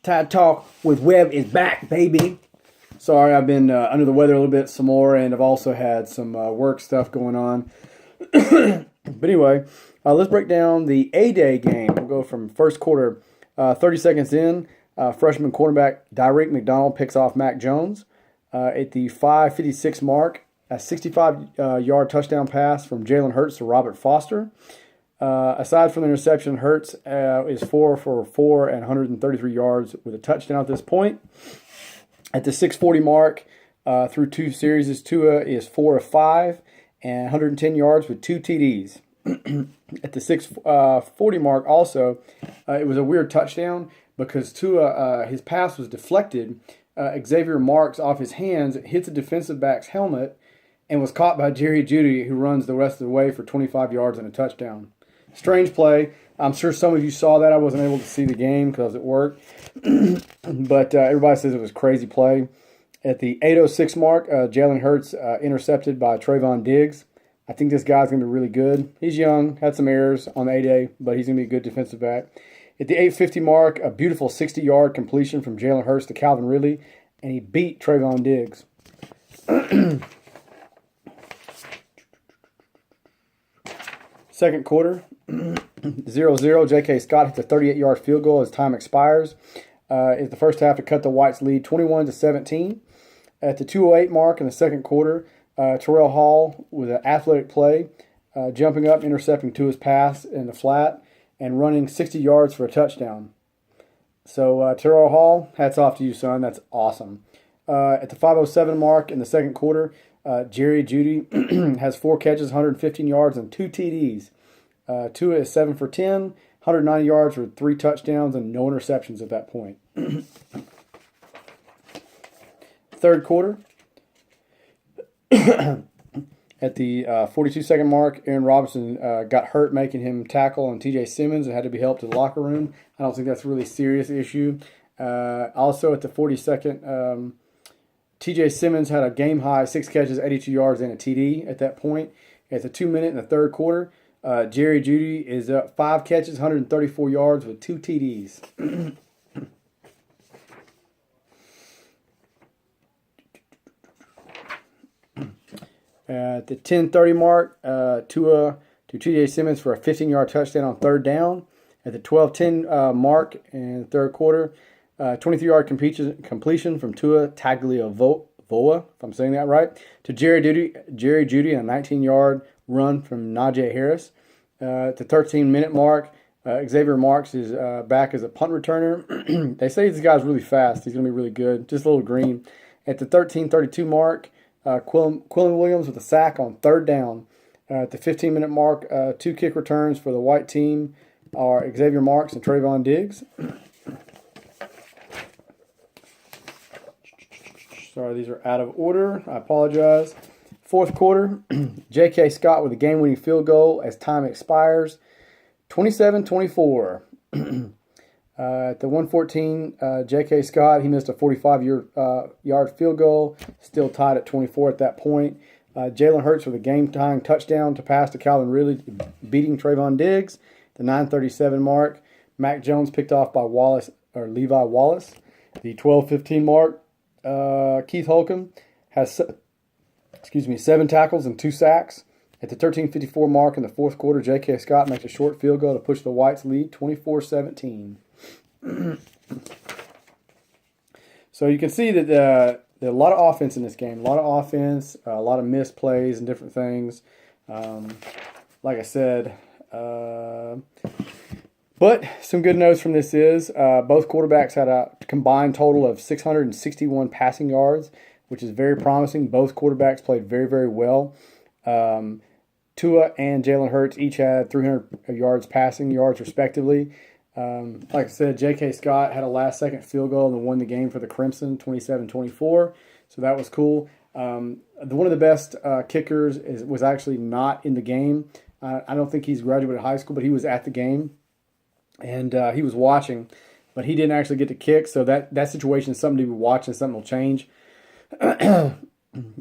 Tide Talk with Webb is back, baby. Sorry, I've been under the weather a little bit some more, and I've also had some work stuff going on. But anyway, let's break down the A-Day game. We'll go from first quarter, 30 seconds in. Freshman quarterback Dyreek McDonald picks off Mac Jones. At the 5:56 mark, a 65-yard touchdown pass from Jalen Hurts to Robert Foster. Aside from the interception, Hurts is 4 for 4 and 133 yards with a touchdown at this point. At the 6:40 mark, through two series, Tua is 4 of 5 and 110 yards with 2 TDs. At the 6:40 mark, also, it was a weird touchdown because Tua, his pass was deflected. Xavier Marks off his hands, hits a defensive back's helmet, and was caught by Jerry Jeudy, who runs the rest of the way for 25 yards and a touchdown. Strange play. I'm sure some of you saw that. I wasn't able to see the game because it worked. But everybody says it was a crazy play. At the 8:06 mark, Jalen Hurts intercepted by Trayvon Diggs. I think this guy's going to be really good. He's young, had some errors on the A-Day, but he's going to be a good defensive back. At the 8:50 mark, a beautiful 60-yard completion from Jalen Hurts to Calvin Ridley, and he beat Trayvon Diggs. Second quarter, 0-0. J.K. Scott hits a 38-yard field goal as time expires. It's the first half to cut the Whites' lead 21-17. At the 2:08 mark in the second quarter, Terrell Hall with an athletic play, jumping up, intercepting Tua's pass in the flat, and running 60 yards for a touchdown. So Terrell Hall, hats off to you, son. That's awesome. At the 5:07 mark in the second quarter, Jerry Jeudy has 4 catches, 115 yards, and 2 TDs. Tua is 7 for 10, 190 yards with 3 touchdowns and no interceptions at that point. Third quarter. At the 42-second mark, Aaron Robinson got hurt making him tackle on TJ Simmons and had to be helped to the locker room. I don't think that's a really serious issue. Also at the 42nd, TJ Simmons had a game-high 6 catches, 82 yards, and a TD at that point. At the 2-minute in the third quarter, Jerry Jeudy is up 5 catches, 134 yards with 2 TDs. At the 10:30 mark, Tua to TJ Simmons for a 15-yard touchdown on third down. At the 12:10 mark in the third quarter, 23-yard completion from Tua Tagliavoa, if I'm saying that right, to Jerry Jeudy, and a 19-yard run from Najee Harris. At the 13-minute mark, Xavier Marks is back as a punt returner. They say this guy's really fast. He's going to be really good. Just a little green. At the 13:32 mark, Quillen Williams with a sack on third down. At the 15-minute mark, 2 kick returns for the white team are Xavier Marks and Trayvon Diggs. Sorry, these are out of order. I apologize. Fourth quarter, J.K. Scott with a game-winning field goal as time expires. 27-24. At the 1:14, J.K. Scott, he missed a 45-yard field goal, still tied at 24 at that point. Jalen Hurts with a game-tying touchdown to pass to Calvin Ridley, beating Trayvon Diggs. The 9:37 mark, Mac Jones picked off by Levi Wallace. The 12:15 mark, Keith Holcomb has 7 tackles and 2 sacks. At the 13:54 mark in the fourth quarter, J.K. Scott makes a short field goal to push the Whites' lead 24-17. So you can see that there are a lot of offense in this game. A lot of offense, a lot of missed plays and different things. Like I said, but some good notes from this is both quarterbacks had a combined total of 661 passing yards, which is very promising. Both quarterbacks played very, very well. Tua and Jalen Hurts each had 300 yards passing yards respectively. Like I said, J.K. Scott had a last-second field goal and won the game for the Crimson, 27-24. So that was cool. One of the best kickers was actually not in the game. I don't think he's graduated high school, but he was at the game, and he was watching. But he didn't actually get to kick, so that situation is something to be watching. Something will change.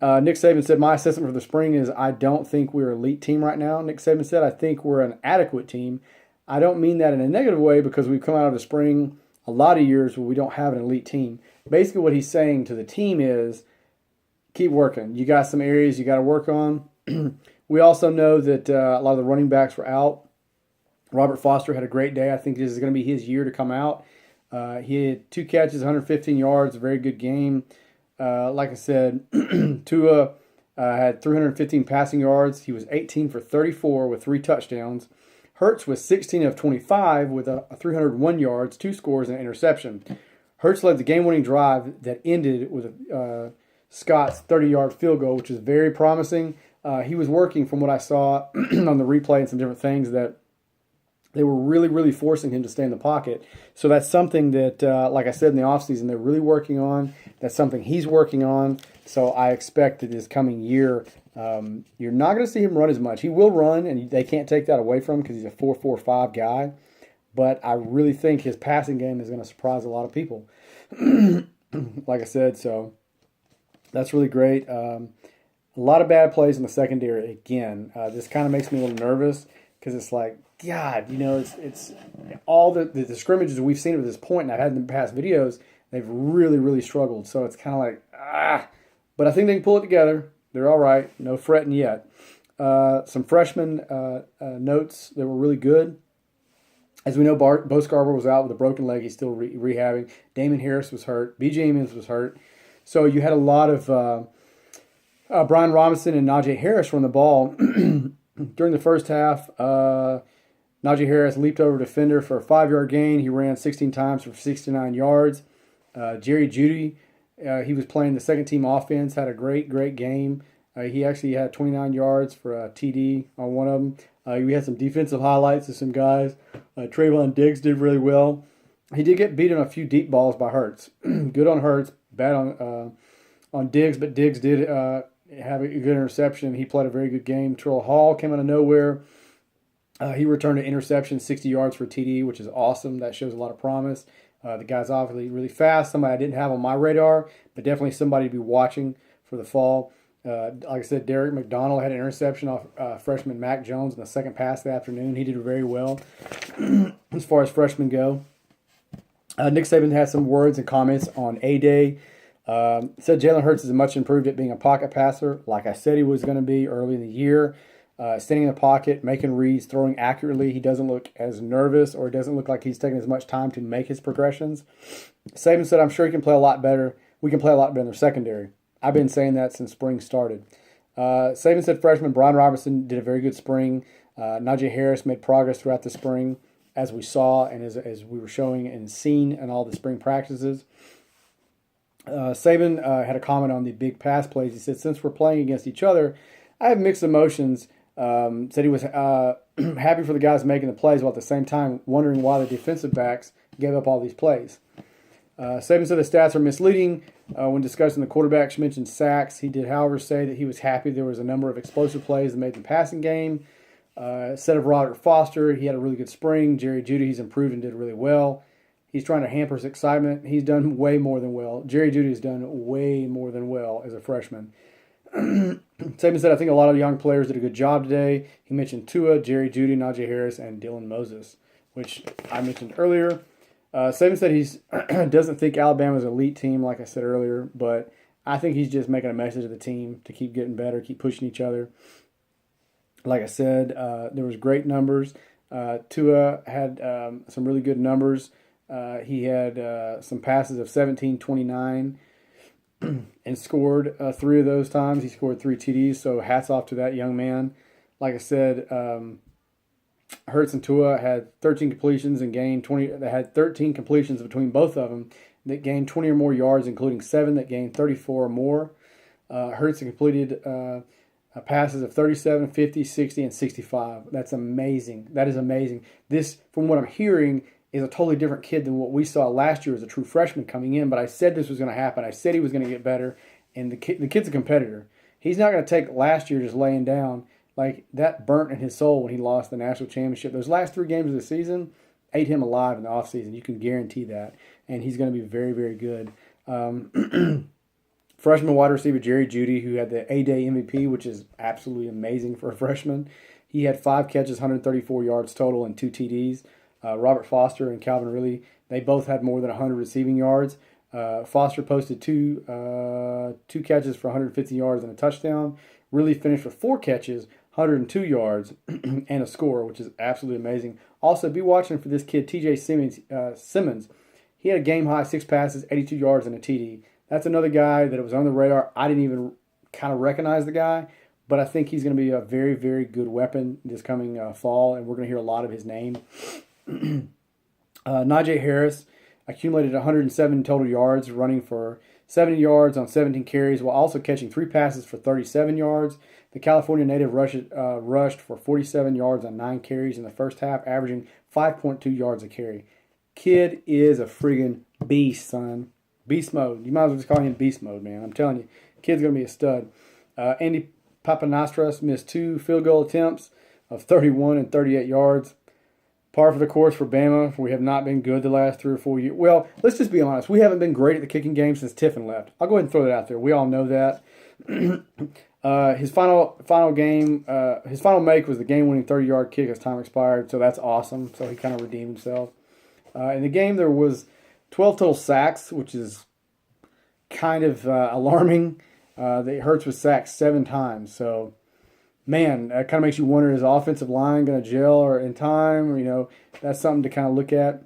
Nick Saban said, my assessment for the spring is I don't think we're an elite team right now. Nick Saban said, I think we're an adequate team. I don't mean that in a negative way because we've come out of the spring a lot of years where we don't have an elite team. Basically, what he's saying to the team is, keep working. You got some areas you got to work on. We also know that a lot of the running backs were out. Robert Foster had a great day. I think this is going to be his year to come out. He had 2 catches, 115 yards, a very good game. Like I said, Tua had 315 passing yards. He was 18 for 34 with 3 touchdowns. Hurts was 16 of 25 with a 301 yards, 2 scores, and an interception. Hurts led the game-winning drive that ended with Scott's 30-yard field goal, which is very promising. He was working, from what I saw on the replay and some different things, that they were really, really forcing him to stay in the pocket. So that's something that, like I said, in the offseason, they're really working on. That's something he's working on. So I expect that this coming year, you're not going to see him run as much. He will run, and they can't take that away from him because he's a 4.45 guy. But I really think his passing game is going to surprise a lot of people. Like I said, so that's really great. A lot of bad plays in the secondary again. This kind of makes me a little nervous because it's like, God, it's all the scrimmages we've seen at this point, and I've had in the past videos, they've really, really struggled. So it's kind of like, but I think they can pull it together. They're all right. No fretting yet. Some freshman notes that were really good. As we know, Bo Scarborough was out with a broken leg. He's still rehabbing. Damon Harris was hurt. B.J. Emmons was hurt. So you had a lot of Brian Robinson and Najee Harris run the ball. During the first half, Najee Harris leaped over a defender for a 5-yard gain. He ran 16 times for 69 yards. Jerry Jeudy, he was playing the second-team offense, had a great, great game. He actually had 29 yards for a TD on one of them. We had some defensive highlights of some guys. Trayvon Diggs did really well. He did get beat on a few deep balls by Hurts. Good on Hurts, bad on Diggs, but Diggs did have a good interception. He played a very good game. Terrell Hall came out of nowhere. He returned an interception, 60 yards for TD, which is awesome. That shows a lot of promise. The guy's obviously really fast, somebody I didn't have on my radar, but definitely somebody to be watching for the fall. Like I said, Derek McDonald had an interception off freshman Mac Jones in the second pass of the afternoon. He did very well as far as freshmen go. Nick Saban had some words and comments on A-Day. Said Jalen Hurts is much improved at being a pocket passer, like I said he was going to be early in the year. Standing in the pocket, making reads, throwing accurately. He doesn't look as nervous, or it doesn't look like he's taking as much time to make his progressions. Saban said, I'm sure he can play a lot better. We can play a lot better in their secondary. I've been saying that since spring started. Saban said freshman Brian Robinson did a very good spring. Najee Harris made progress throughout the spring, as we saw and as we were showing and seen in all the spring practices. Saban had a comment on the big pass plays. He said, since we're playing against each other, I have mixed emotions. Said he was happy for the guys making the plays, while at the same time wondering why the defensive backs gave up all these plays. Saban said the stats are misleading. When discussing the quarterbacks, mentioned sacks. He did, however, say that he was happy there was a number of explosive plays that made the passing game. Said of Robert Foster, he had a really good spring. Jerry Jeudy, he's improved and did really well. He's trying to hamper his excitement. He's done way more than well. Jerry Jeudy has done way more than well as a freshman. Saban said, I think a lot of young players did a good job today. He mentioned Tua, Jerry Jeudy, Najee Harris, and Dylan Moses, which I mentioned earlier. Saban said he doesn't think Alabama's an elite team, like I said earlier, but I think he's just making a message to the team to keep getting better, keep pushing each other. Like I said, there was great numbers. Tua had some really good numbers. He had some passes of 17, 29, and scored 3 of those times. He scored 3 TDs, so hats off to that young man. Like I said, Hurts and Tua had 13 completions and gained 20. They had 13 completions between both of them that gained 20 or more yards, including 7 that gained 34 or more. Hurts completed passes of 37, 50, 60, and 65. That's amazing. That is amazing. This, from what I'm hearing, is a totally different kid than what we saw last year as a true freshman coming in. But I said this was going to happen. I said he was going to get better, and the kid's a competitor. He's not going to take last year just laying down. Like, that burnt in his soul when he lost the national championship. Those last 3 games of the season ate him alive in the offseason. You can guarantee that. And he's going to be very, very good. Freshman wide receiver Jerry Jeudy, who had the A-Day MVP, which is absolutely amazing for a freshman. He had 5 catches, 134 yards total, and 2 TDs. Robert Foster and Calvin Ridley, They both had more than 100 receiving yards. Foster posted two catches for 150 yards and a touchdown. Really finished with 4 catches, 102 yards, and a score, which is absolutely amazing. Also, be watching for this kid, TJ Simmons. He had a game-high 6 passes, 82 yards, and a TD. That's another guy that was on the radar. I didn't even kind of recognize the guy, but I think he's going to be a very, very good weapon this coming fall, and we're going to hear a lot of his name. Najee Harris accumulated 107 total yards, running for 70 yards on 17 carries, while also catching 3 passes for 37 yards. The California native rushed for 47 yards on 9 carries in the first half, averaging 5.2 yards a carry. Kid is a friggin' beast, son. Beast mode. You might as well just call him beast mode, man. I'm telling you, kid's going to be a stud. Andy Papanastras missed 2 field goal attempts of 31 and 38 yards. Par for the course for Bama. We have not been good the last 3 or 4 years. Well, let's just be honest. We haven't been great at the kicking game since Tiffin left. I'll go ahead and throw that out there. We all know that. His final make was the game-winning 30-yard kick as time expired, so that's awesome. So he kind of redeemed himself. In the game, there was 12 total sacks, which is kind of alarming. Hurts was sacked 7 times, so man, that kind of makes you wonder, is the offensive line going to gel or in time? Or, that's something to kind of look at.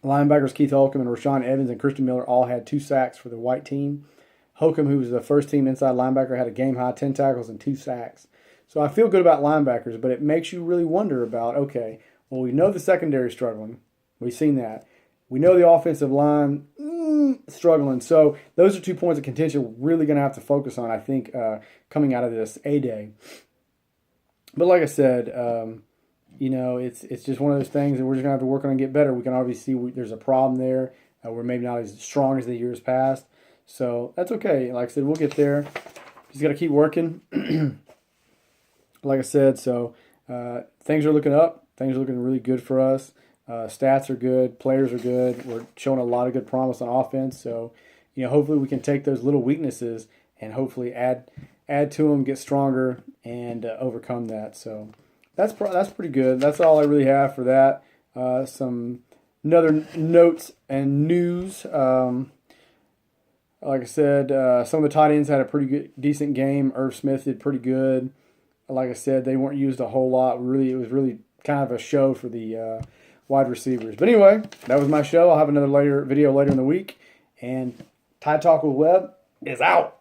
Linebackers Keith Holcomb and Rashawn Evans and Christian Miller all had 2 sacks for the white team. Holcomb, who was the first team inside linebacker, had a game-high 10 tackles and 2 sacks. So I feel good about linebackers, but it makes you really wonder about, okay, well, we know the secondary is struggling. We've seen that. We know the offensive line struggling. So those are 2 points of contention we're really going to have to focus on, I think, coming out of this A-Day. But like I said, it's just one of those things that we're just going to have to work on and get better. We can obviously see there's a problem there. We're maybe not as strong as the years past. So that's okay. Like I said, we'll get there. Just got to keep working. Like I said, so things are looking up. Things are looking really good for us. Stats are good. Players are good. We're showing a lot of good promise on offense. So, hopefully we can take those little weaknesses and hopefully add to them, get stronger, and overcome that. So that's pretty good. That's all I really have for that. Some other notes and news. Like I said, some of the tight ends had a pretty decent game. Irv Smith did pretty good. Like I said, they weren't used a whole lot. It was really kind of a show for the wide receivers. But anyway, that was my show. I'll have another video later in the week. And Tide Talk with Webb is out.